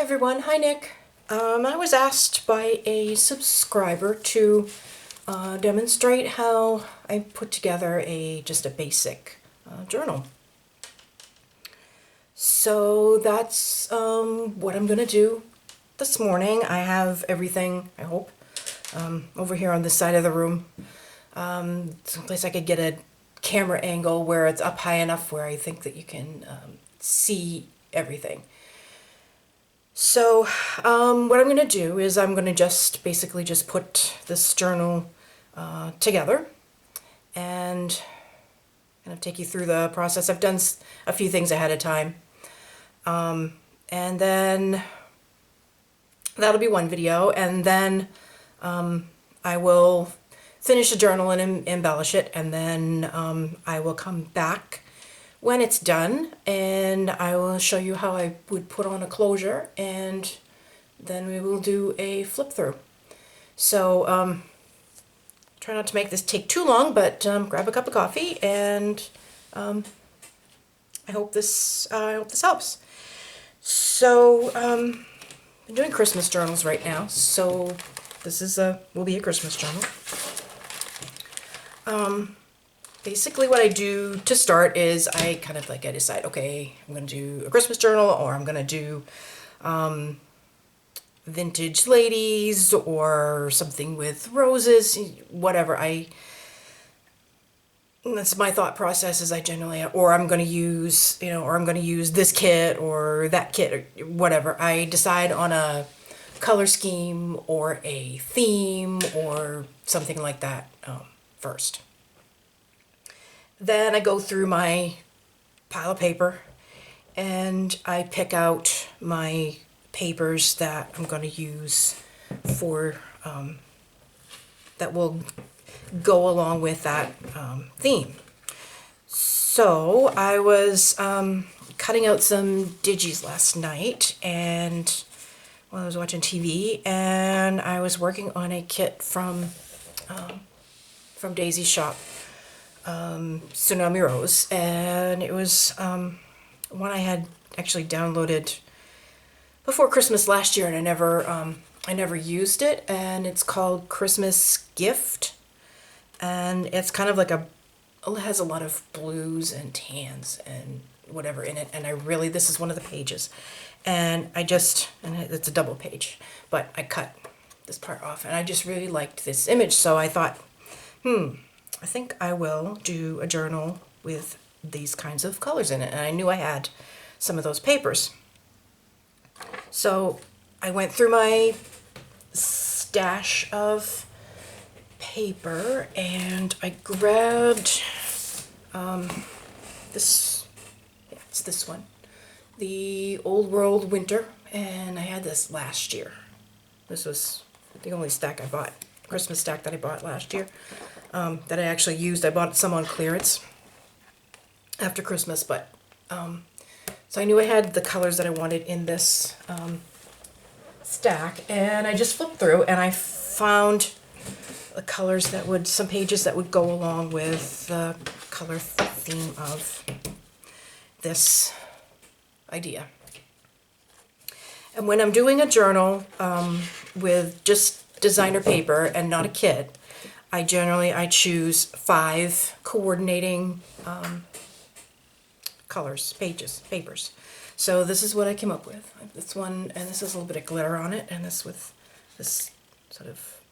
everyone, hi Nick. I was asked by a subscriber to demonstrate how I put together just a basic journal. So that's what I'm gonna do this morning. I have everything, I hope, over here on this side of the room. Someplace I could get a camera angle where it's up high enough where I think that you can see everything. So what I'm going to do is I'm going to basically just put this journal together and kind of take you through the process. I've done a few things ahead of time. And then that'll be one video, and then I will finish the journal and embellish it, and then I will come back when it's done and I will show you how I would put on a closure, and then we will do a flip through. So try not to make this take too long, but grab a cup of coffee, and I hope this helps. So I'm doing Christmas journals right now, so this will be a Christmas journal. Basically what I do to start is I decide, okay, I'm going to do a Christmas journal, or I'm going to do vintage ladies, or something with roses, whatever. That's my thought process. Is I generally, or I'm going to use, or I'm going to use this kit or that kit or whatever. I decide on a color scheme or a theme or something like that first. Then I go through my pile of paper and I pick out my papers that I'm going to use for, that will go along with that theme. So I was cutting out some digis last night, and while I was watching TV, and I was working on a kit from Daisy's shop. Tsunami Rose, and it was one I had actually downloaded before Christmas last year, and I never used it, and it's called Christmas Gift, and it's kind of like it has a lot of blues and tans and whatever in it, and this is one of the pages, and it's a double page, but I cut this part off, and I just really liked this image, so I thought, I think I will do a journal with these kinds of colors in it. And I knew I had some of those papers. So I went through my stash of paper and I grabbed it's this one, the Old World Winter, and I had this last year. This was the only stack I bought, Christmas stack that I bought last year. That I actually used. I bought some on clearance after Christmas, but so I knew I had the colors that I wanted in this stack, and I just flipped through and I found the colors some pages that would go along with the color theme of this idea. And when I'm doing a journal with just designer paper and not a kit, I choose 5 coordinating papers. So this is what I came up with. This one, and this has a little bit of glitter on it, and this with this sort of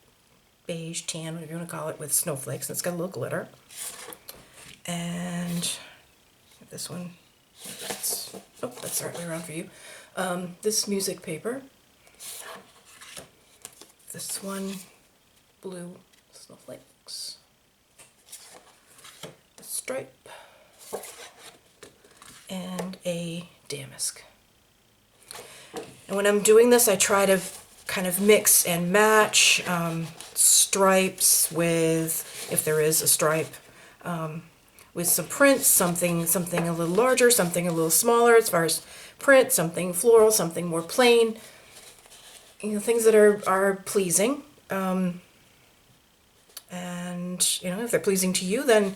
beige, tan, whatever you want to call it, with snowflakes, and it's got a little glitter. And this one, that's the right way around for you. This music paper. This one, blue snowflakes, a stripe, and a damask. And when I'm doing this, I try to kind of mix and match stripes with, if there is a stripe, with some prints, something a little larger, something a little smaller as far as print, something floral, something more plain, things that are pleasing. And if they're pleasing to you, then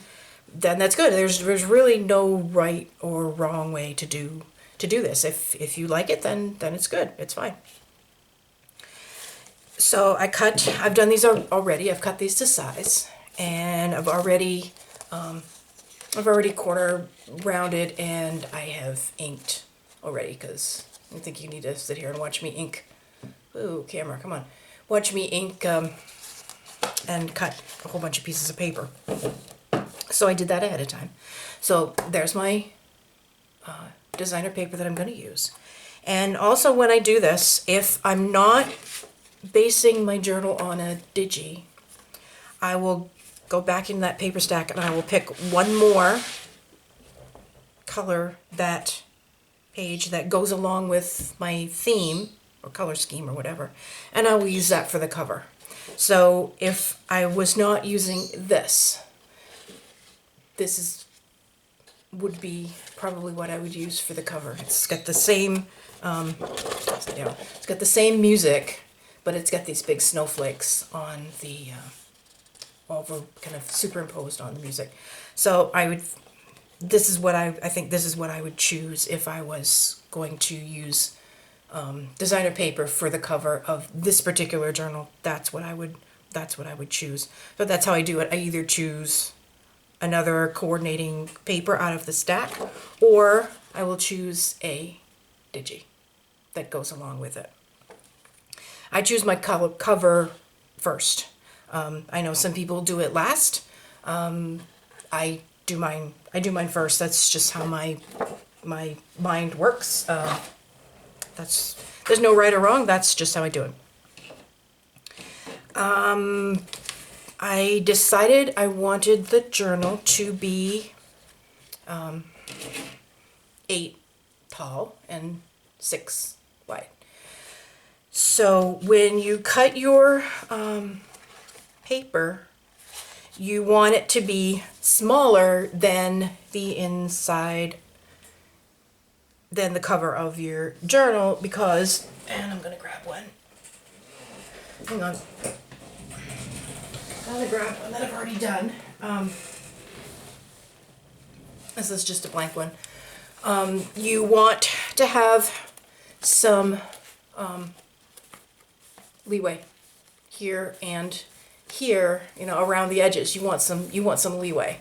that's good. There's really no right or wrong way to do do this. If you like it, then it's good. It's fine. So I've done these already. I've cut these to size, and I've already corner rounded, and I have inked already, because I think you need to sit here and watch me ink. Ooh, camera, come on. Watch me ink and cut a whole bunch of pieces of paper. So I did that ahead of time. So there's my designer paper that I'm going to use. And also when I do this, if I'm not basing my journal on a digi, I will go back in that paper stack and I will pick one more color that page that goes along with my theme or color scheme or whatever, and I will use that for the cover. So if I was not using this would be probably what I would use for the cover. It's got the same it's got the same music, but it's got these big snowflakes on the over kind of superimposed on the music. So this is what I think this is what I would choose if I was going to use designer paper for the cover of this particular journal. That's what I would choose. So that's how I do it. I either choose another coordinating paper out of the stack, or I will choose a digi that goes along with it. I choose my cover first. I know some people do it last. I do mine first. That's just how my mind works. There's no right or wrong. That's just how I do it. I decided I wanted the journal to be 8 tall and 6 wide. So when you cut your paper, you want it to be smaller than the inside, than the cover of your journal, because, and I'm gonna grab one. Hang on. I'm gonna grab one that I've already done. This is just a blank one. You want to have some leeway here and here, around the edges. You want some leeway.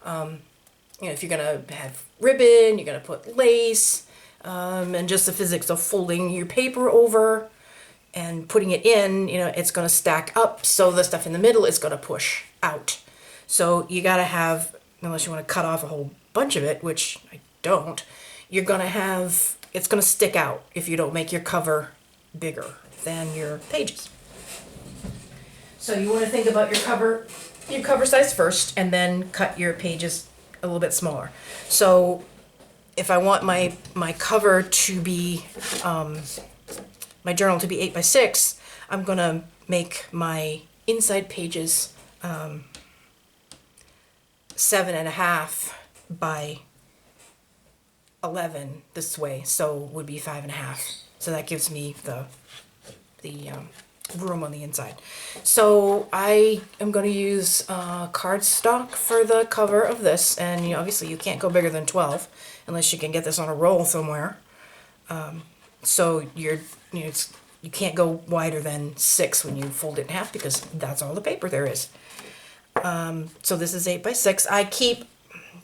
If you're gonna have ribbon, you're gonna put lace, and just the physics of folding your paper over and putting it in, it's gonna stack up, so the stuff in the middle is gonna push out. So you gotta have, unless you want to cut off a whole bunch of it, which I don't, you're gonna have, it's gonna stick out if you don't make your cover bigger than your pages. So you want to think about your cover size first, and then cut your pages a little bit smaller. So if I want my cover to be, my journal to be 8 by 6, I'm gonna make my inside pages 7.5 by 11 this way, so would be 5.5. So that gives me the room on the inside. So I am going to use cardstock for the cover of this, and obviously you can't go bigger than 12 unless you can get this on a roll somewhere. So you can't go wider than 6 when you fold it in half, because that's all the paper there is. So this is 8 by 6. I keep,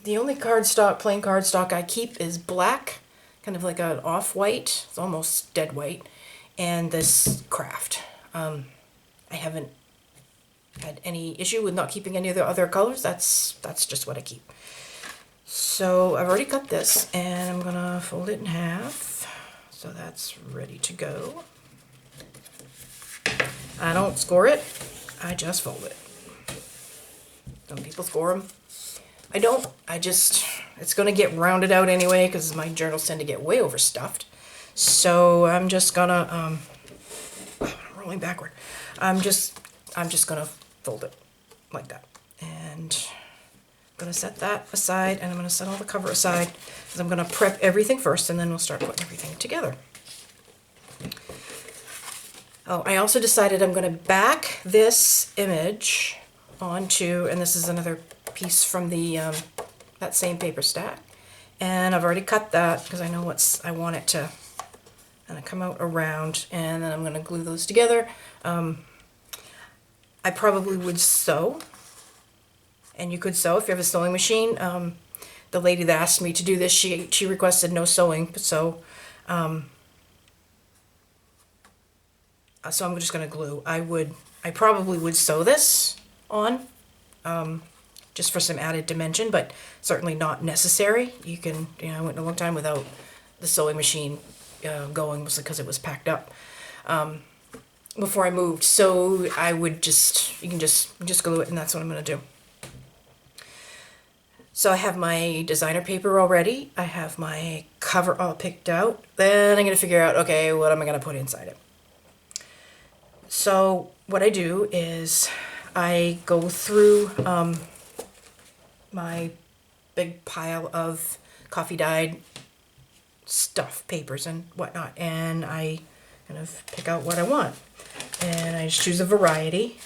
the only plain cardstock I keep is black, kind of like an off-white, it's almost dead white, and this craft. I haven't had any issue with not keeping any of the other colors. That's just what I keep. So I've already cut this, and I'm gonna fold it in half. So that's ready to go. I don't score it, I just fold it. Some people score them. I don't. It's gonna get rounded out anyway, because my journals tend to get way overstuffed. So I'm just gonna, I'm rolling backward. I'm just gonna fold it like that. And I'm gonna set that aside, and I'm gonna set all the cover aside, because I'm gonna prep everything first, and then we'll start putting everything together. Oh, I also decided I'm gonna back this image onto, and this is another piece from the that same paper stack, And I've already cut that because I know I want it to kind of come out around, and then I'm going to glue those together. I probably would sew, and you could sew if you have a sewing machine. The lady that asked me to do this, she requested no sewing, so I'm just going to glue. I probably would sew this on, just for some added dimension, but certainly not necessary. You can, I went a long time without the sewing machine going, mostly because it was packed up before I moved. So I would you can just glue it, and that's what I'm going to do. So I have my designer paper already. I have my cover all picked out. Then I'm going to figure out, okay, what am I going to put inside it? So what I do is I go through my big pile of coffee dyed stuff, papers and whatnot, and I kind of pick out what I want. And I just choose a variety.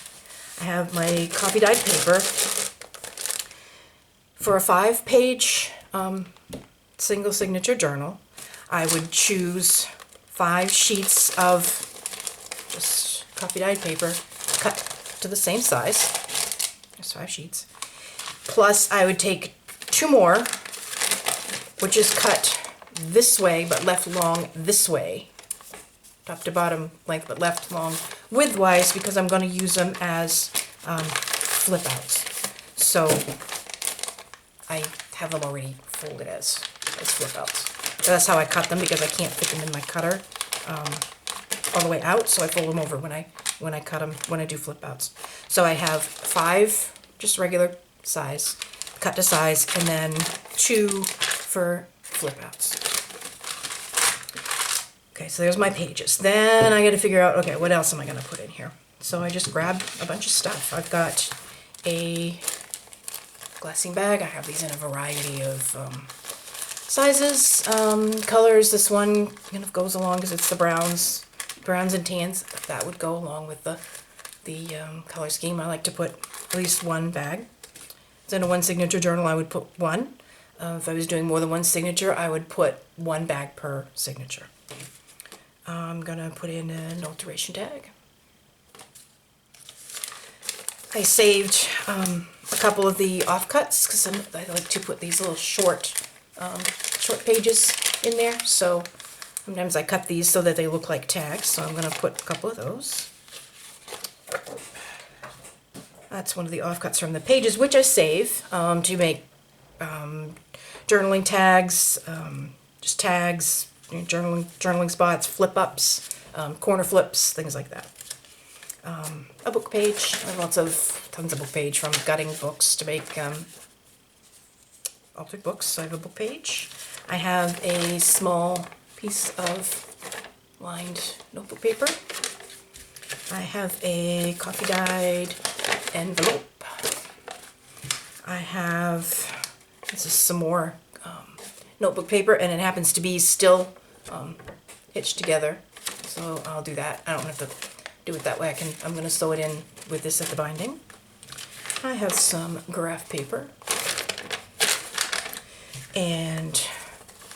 I have my coffee dyed paper. For a 5-page single signature journal, I would choose 5 sheets of just coffee dyed paper cut to the same size. Just 5 sheets. Plus I would take 2 more, which is cut this way but left long this way. Top to bottom length but left long widthwise, because I'm going to use them as flip outs. So I have them already folded as flip outs. So that's how I cut them, because I can't fit them in my cutter all the way out, so I fold them over when I cut them, when I do flip outs. So I have 5 just regular size, cut to size, and then 2 for flip outs. Okay, so there's my pages. Then I got to figure out, okay, what else am I going to put in here? So I just grabbed a bunch of stuff. I've got a glassine bag. I have these in a variety of sizes, colors. This one kind of goes along because it's the browns and tans. That would go along with the color scheme. I like to put at least 1 bag. So in a 1 signature journal, I would put 1. If I was doing more than 1 signature, I would put 1 bag per signature. I'm gonna put in an alteration tag. I saved a couple of the offcuts because I like to put these little short pages in there. So sometimes I cut these so that they look like tags. So I'm gonna put a couple of those. That's one of the offcuts from the pages, which I save to make journaling tags, just tags, journaling spots, flip ups, corner flips, things like that. A book page. I have tons of book page, from gutting books to make altered books. So I have a book page. I have a small piece of lined notebook paper. I have a coffee dyed envelope. I have, this is some more notebook paper, and it happens to be still hitched together. So I'll do that. I don't have to do it that way. I'm going to sew it in with this at the binding. I have some graph paper and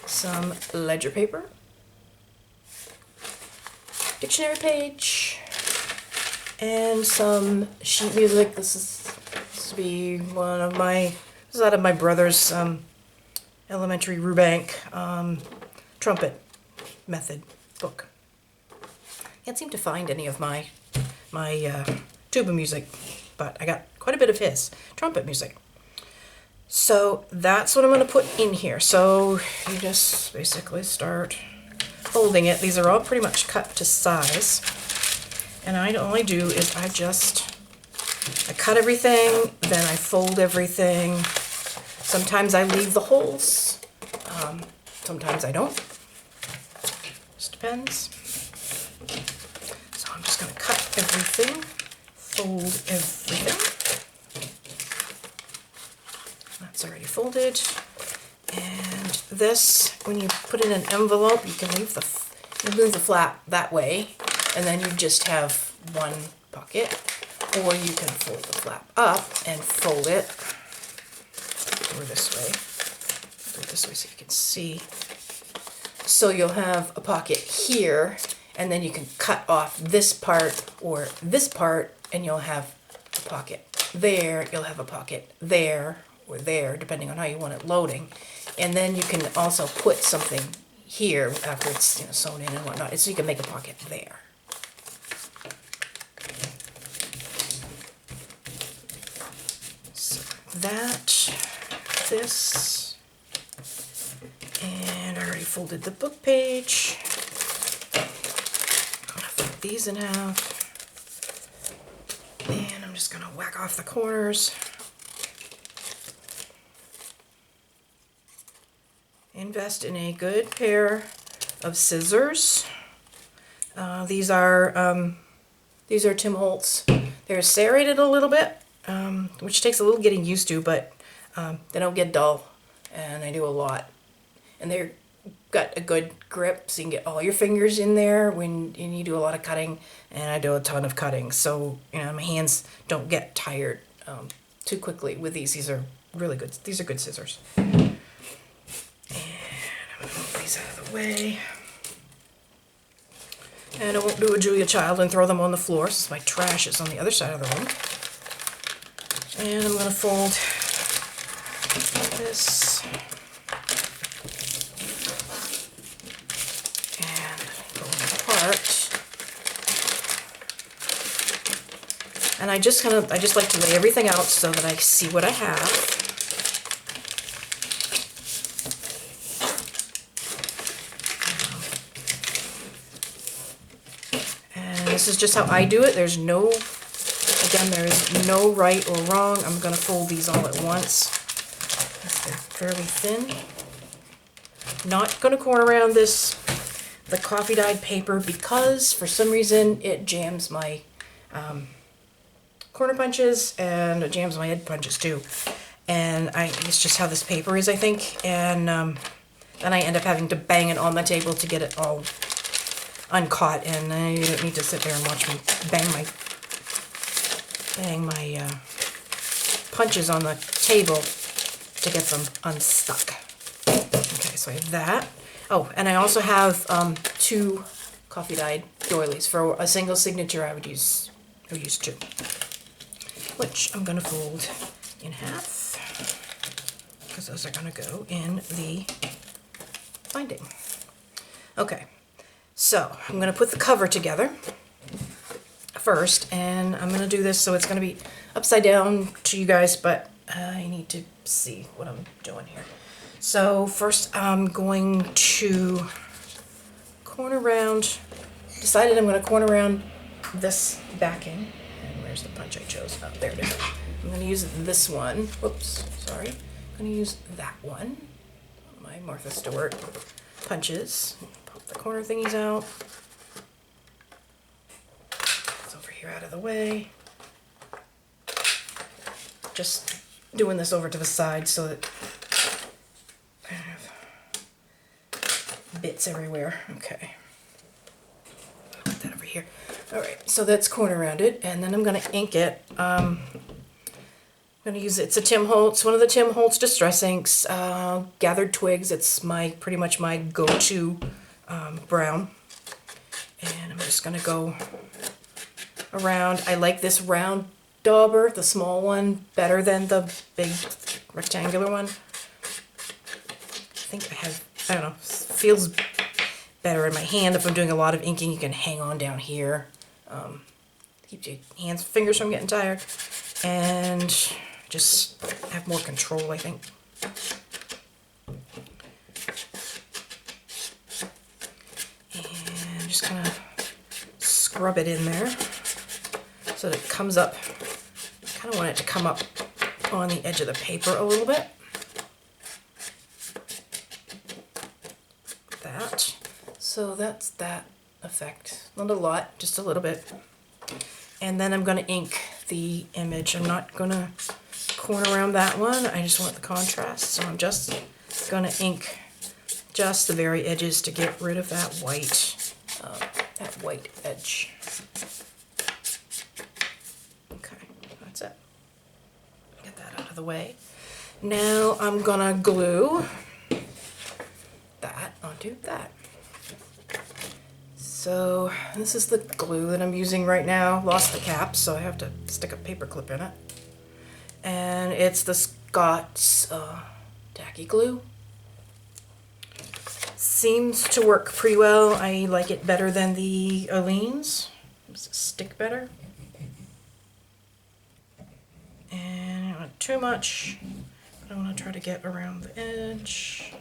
some ledger paper, dictionary page, and some sheet music. This will be this is out of my brother's elementary Rubank trumpet method book. Can't seem to find any of my tuba music, but I got quite a bit of his trumpet music. So that's what I'm going to put in here. So you just basically start folding it. These are all pretty much cut to size. And all I do is I cut everything, then I fold everything. Sometimes I leave the holes. Sometimes I don't. Just depends. So I'm just going to cut everything, fold everything. That's already folded. And this, when you put in an envelope, you can leave the flap that way, and then you just have 1 pocket. Or you can fold the flap up and fold it over this way. put it this way so you can see. So you'll have a pocket here, and then you can cut off this part or this part, and you'll have a pocket there. You'll have a pocket there or there, depending on how you want it loading. And then you can also put something here after it's, you know, sewn in and whatnot, so you can make a pocket there. So that, this, and I already folded the book page. I'm gonna fold these in half. And I'm just gonna whack off the corners. Invest in a good pair of scissors. These are Tim Holtz. They're serrated a little bit, which takes a little getting used to, but they don't get dull, and they do a lot. And they're got a good grip, so you can get all your fingers in there when you do a lot of cutting, and I do a ton of cutting, so you know my hands don't get tired too quickly with these. These are really good. These are good scissors. And I'm gonna move these out of the way. And I won't do a Julia Child and throw them on the floor since my trash is on the other side of the room. And I'm gonna fold this. And I just like to lay everything out so that I see what I have. And this is just how I do it. There is no right or wrong. I'm going to fold these all at once. They're fairly thin. Not going to corner around the coffee dyed paper because for some reason it jams my corner punches and it jams my head punches too. And it's just how this paper is, I think. And then I end up having to bang it on the table to get it all uncaught. And I don't need to sit there and watch me bang my punches on the table to get them unstuck. Okay, so I have that. Oh, and I also have 2 coffee dyed doilies. For a single signature I would use 2, which I'm gonna fold in half because those are gonna go in the binding. Okay, so I'm gonna put the cover together first, and I'm gonna do this so it's gonna be upside down to you guys, but I need to see what I'm doing here. So first I'm going to corner around, decided I'm going to corner around this backing. And where's the punch I chose? Oh, there it is. I'm going to use this one. Whoops, sorry. I'm going to use that one. My Martha Stewart punches. Pop the corner thingies out. It's over here out of the way. Just doing this over to the side so that I have bits everywhere. Okay. Put that over here. Alright, so that's corner rounded, and then I'm going to ink it. I'm going to use, it's a Tim Holtz, one of the Tim Holtz Distress inks, Gathered Twigs. It's pretty much my go-to brown. And I'm just going to go around. I like this round dauber, the small one, better than the big rectangular one. I think I don't know, feels better in my hand. If I'm doing a lot of inking, you can hang on down here. Keep your fingers from getting tired. And just have more control, I think. And just kind of scrub it in there so that it comes up. I kind of want it to come up on the edge of the paper a little bit. That. So that's that effect. Not a lot, just a little bit. And then I'm going to ink the image. I'm not going to corner around that one. I just want the contrast. So I'm just going to ink just the very edges to get rid of that white edge. Okay, that's it. Get that out of the way. Now I'm going to glue. onto that. So this is the glue that I'm using right now. Lost the cap, so I have to stick a paper clip in it. And it's the Scott's tacky glue. Seems to work pretty well. I like it better than the Aleene's. Does it stick better? And not too much, but I want to try to get around the edge.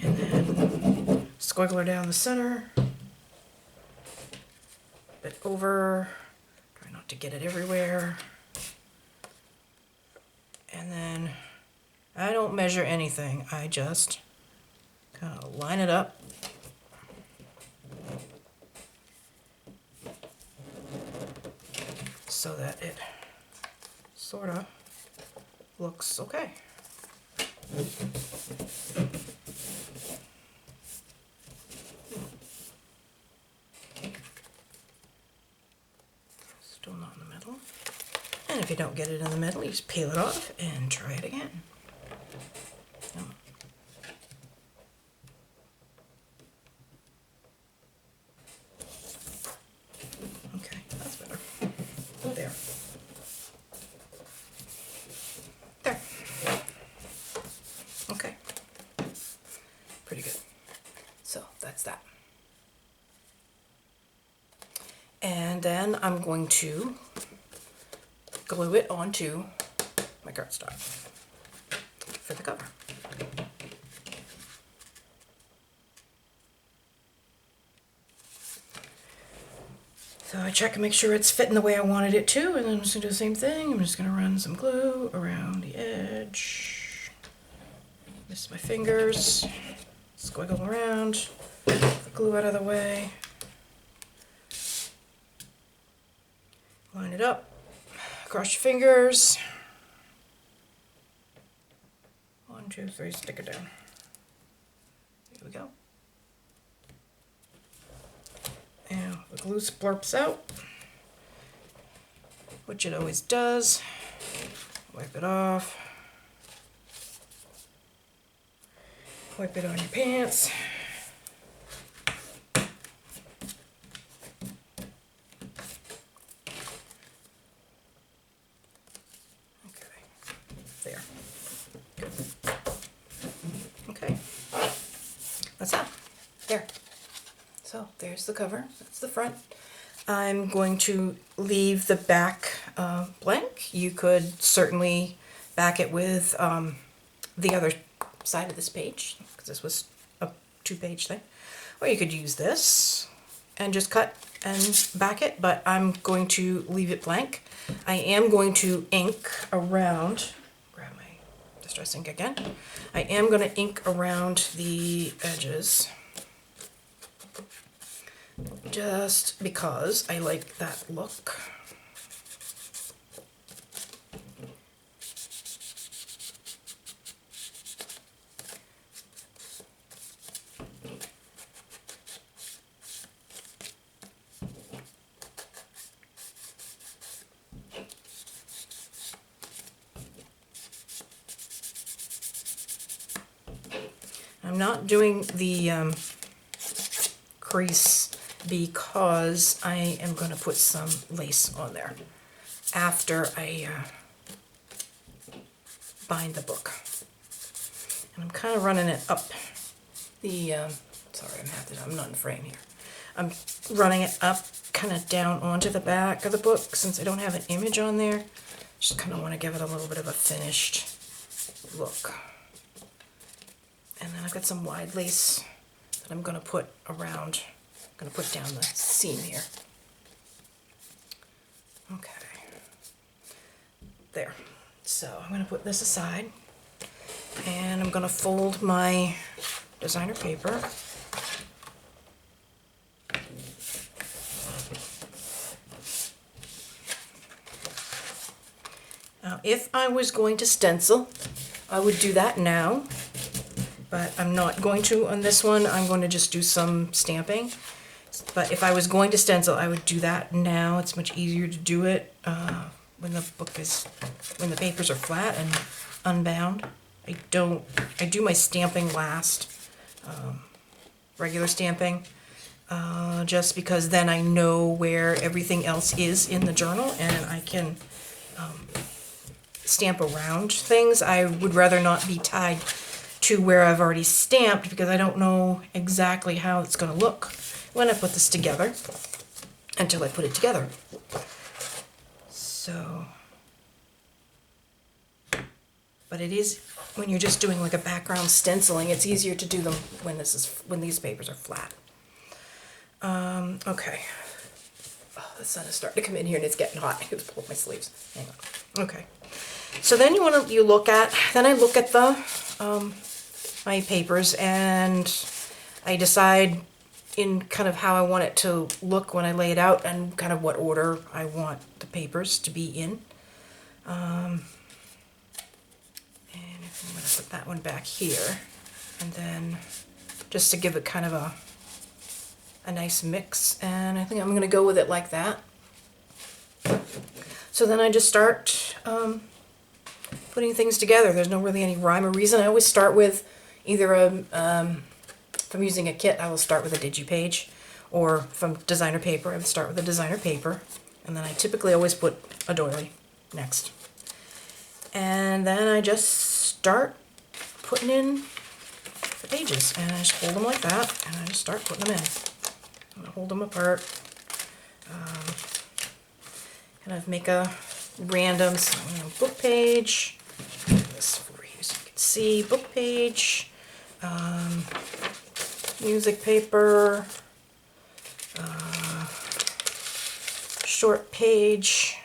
And then squiggle her down the center. Bit over. Try not to get it everywhere. And then I don't measure anything. I just kind of line it up. So that it sort of looks okay. Still not in the middle. And if you don't get it in the middle, you just peel it off and try it again. Okay, that's better. There. There. Okay. Pretty good. So that's that. And then I'm going to glue it onto my cardstock for the cover. So I check and make sure it's fitting the way I wanted it to, and then I'm just going to do the same thing. I'm just going to run some glue around the edge. Miss my fingers. Squiggle around. Get the glue out of the way. Line it up. Cross your fingers. 1, 2, 3, stick it down. There we go. And the glue splurps out, which it always does. Wipe it off. Wipe it on your pants. Okay, there. Good. Okay, that's that. There. So there's the cover, that's the front. I'm going to leave the back blank. You could certainly back it with the other side of this page, because this was a 2-page thing. Or you could use this and just cut and back it, but I'm going to leave it blank. I am going to ink around, grab my Distress ink again. I am going to ink around the edges. Just because I like that look. I'm not doing the crease because I am going to put some lace on there after I bind the book. And I'm kind of running it up the, sorry, I'm not in frame here. I'm running it up kind of down onto the back of the book since I don't have an image on there. Just kind of want to give it a little bit of a finished look. And then I've got some wide lace that I'm going to put around. I'm going to put down the seam here. Okay. There. So I'm going to put this aside. And I'm going to fold my designer paper. Now, if I was going to stencil, I would do that now. But I'm not going to on this one. I'm going to just do some stamping. But if I was going to stencil, I would do that now. It's much easier to do it when the papers are flat and unbound. I do my stamping last. regular stamping, just because then I know where everything else is in the journal and I can stamp around things. I would rather not be tied to where I've already stamped because I don't know exactly how it's going to look when I put this together until I put it together. So, but it is, when you're just doing like a background stenciling, it's easier to do them when these papers are flat. Okay. Oh, the sun is starting to come in here and it's getting hot. I have to pull up my sleeves. Hang on. Okay. So then then I look at the my papers and I decide in kind of how I want it to look when I lay it out and kind of what order I want the papers to be in. And I'm going to put that one back here, and then just to give it kind of a nice mix, and I think I'm going to go with it like that. So then I just start putting things together. There's no really any rhyme or reason. I always start with either if I'm using a kit, I will start with a DigiPage, or from designer paper, I would start with a designer paper, and then I typically always put a doily next. And then I just start putting in the pages, and I just hold them like that, and I just start putting them in. I'm going to hold them apart, kind of make a random book page. This over here so you can see book page, music paper, short page,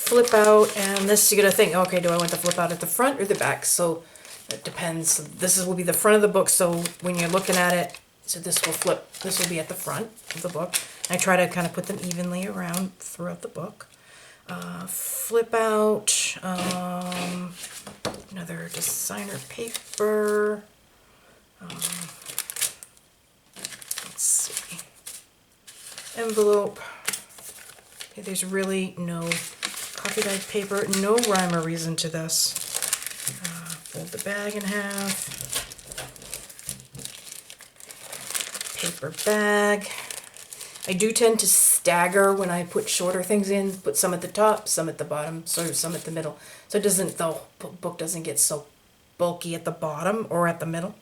flip out, and this you gotta think, okay, do I want the flip out at the front or the back? So it depends. This will be the front of the book, so when you're looking at it, so this will flip, this will be at the front of the book. I try to kind of put them evenly around throughout the book. Flip out, another designer paper. Let's see. Envelope. Okay, there's really no coffee dyed paper, no rhyme or reason to this. Fold the bag in half. Paper bag. I do tend to stagger when I put shorter things in, put some at the top, some at the bottom, some at the middle. So it doesn't, the book doesn't get so bulky at the bottom or at the middle.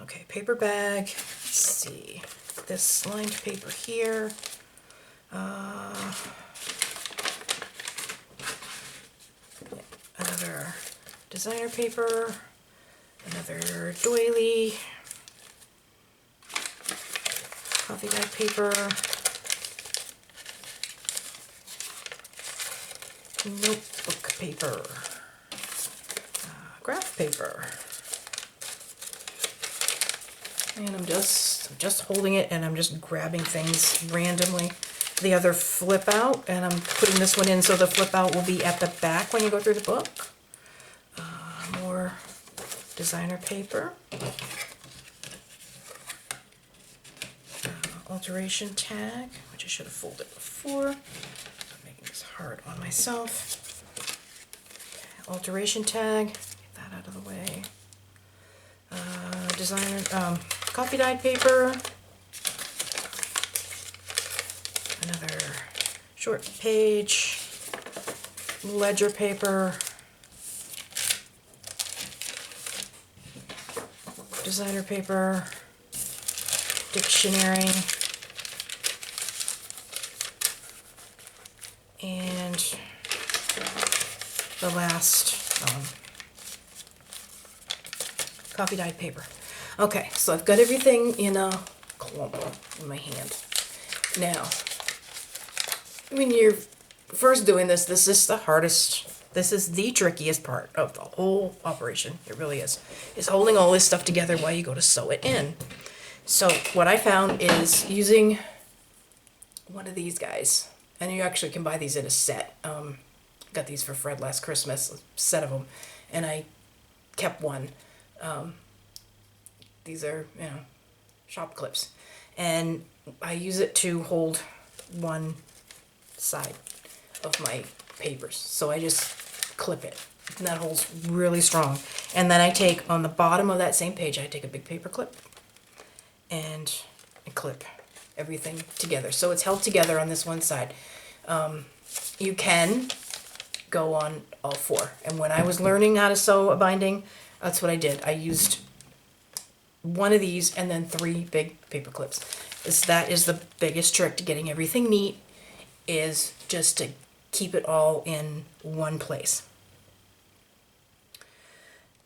Okay, paper bag. Let's see. This lined paper here. Another designer paper. Another doily. Coffee dyed paper. Notebook paper. Graph paper. And I'm just holding it and I'm just grabbing things randomly. The other flip out, and I'm putting this one in so the flip out will be at the back when you go through the book. More designer paper. Alteration tag, which I should have folded before. I'm making this hard on myself. Okay, alteration tag, get that out of the way. Designer, coffee dyed paper. Another short page. Ledger paper. Designer paper. Dictionary. And the last coffee dyed paper. Okay, so I've got everything in a clump in my hand. Now, when you're first doing this, this is the hardest, this is the trickiest part of the whole operation. It really is holding all this stuff together while you go to sew it in. So what I found is using one of these guys, and you actually can buy these in a set. Got these for Fred last Christmas, a set of them, and I kept one. These are, shop clips, and I use it to hold one side of my papers. So I just clip it And that hole's really strong. And then I take, on the bottom of that same page, I take a big paper clip and I clip everything together. So it's held together on this one side. You can go on all four. And when I was learning how to sew a binding, that's what I did. I used one of these and then 3 big paper clips. That is the biggest trick to getting everything neat, is just to keep it all in one place.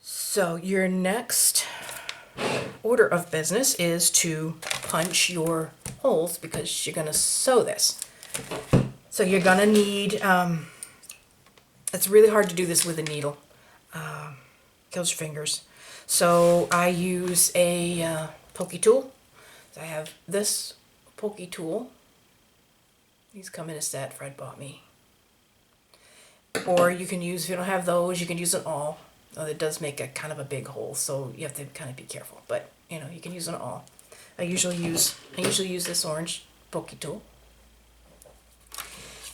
So your next order of business is to punch your holes because you're going to sew this. So you're going to need, it's really hard to do this with a needle. Kills your fingers. So I use a pokey tool. So I have this pokey tool. These come in a set Fred bought me. Or you can use, if you don't have those, you can use an awl. It does make a kind of a big hole, so you have to kind of be careful. But you know, you can use an awl. I usually use this orange pokey tool.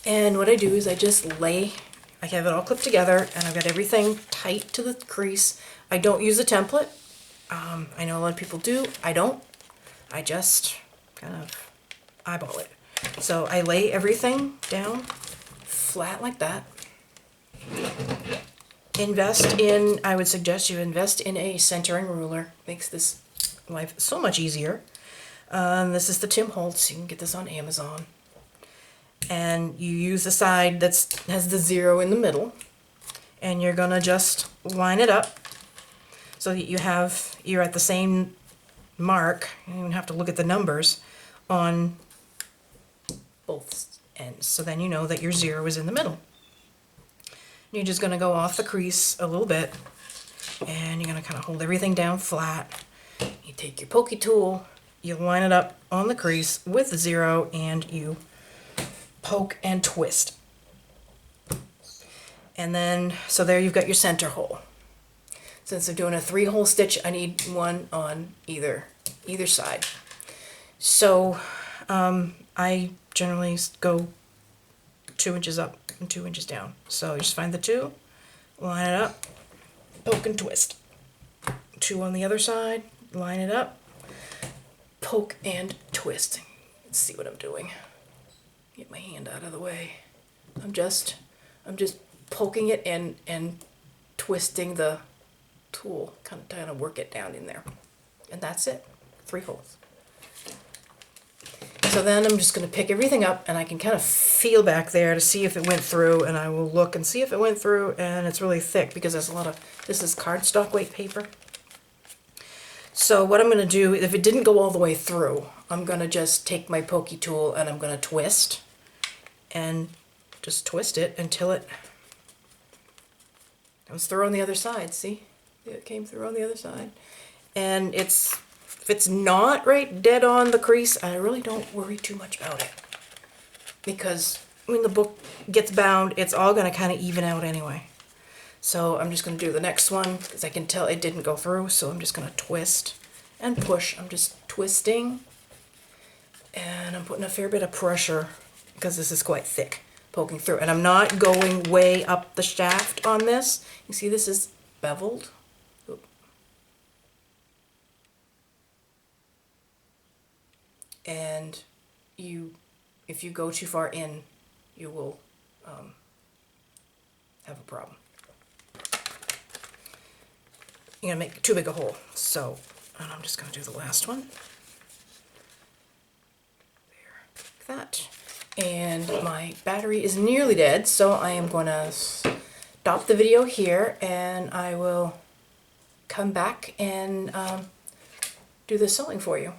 And what I do is I just lay, I have it all clipped together, and I've got everything tight to the crease. I don't use a template. I know a lot of people do. I don't. I just kind of eyeball it. So I lay everything down flat like that. I would suggest you invest in a centering ruler. Makes this life so much easier. This is the Tim Holtz. You can get this on Amazon. And you use the side that has the 0 in the middle. And you're gonna just line it up so that you're at the same mark. You don't even have to look at the numbers on both ends. So then you know that your 0 is in the middle. You're just going to go off the crease a little bit, and you're going to kind of hold everything down flat. You take your pokey tool, you line it up on the crease with the 0, and you poke and twist. And then, so there you've got your center hole. Since I'm doing a 3-hole stitch, I need one on either side. So I generally go 2 inches up and 2 inches down. So you just find the 2, line it up, poke and twist. 2 on the other side, line it up, poke and twist. Let's see what I'm doing. Get my hand out of the way. I'm just poking it and twisting the tool, kind of work it down in there. And that's it. 3 holes. So then I'm just going to pick everything up, and I can kind of feel back there to see if it went through, and I will look and see if it went through, and it's really thick because there's this is cardstock weight paper. So what I'm going to do, if it didn't go all the way through, I'm going to just take my pokey tool and I'm going to twist, and just twist it until it comes through on the other side. See? It came through on the other side. And if it's not right dead on the crease, I really don't worry too much about it. Because when the book gets bound, it's all going to kind of even out anyway. So I'm just going to do the next one, because I can tell it didn't go through, so I'm just going to twist and push. I'm just twisting, and I'm putting a fair bit of pressure, because this is quite thick, poking through. And I'm not going way up the shaft on this. You see this is beveled. And if you go too far in, you will have a problem. You're gonna make too big a hole. So, and I'm just gonna do the last one. There, like that. And my battery is nearly dead, so I am gonna stop the video here, and I will come back and do the sewing for you.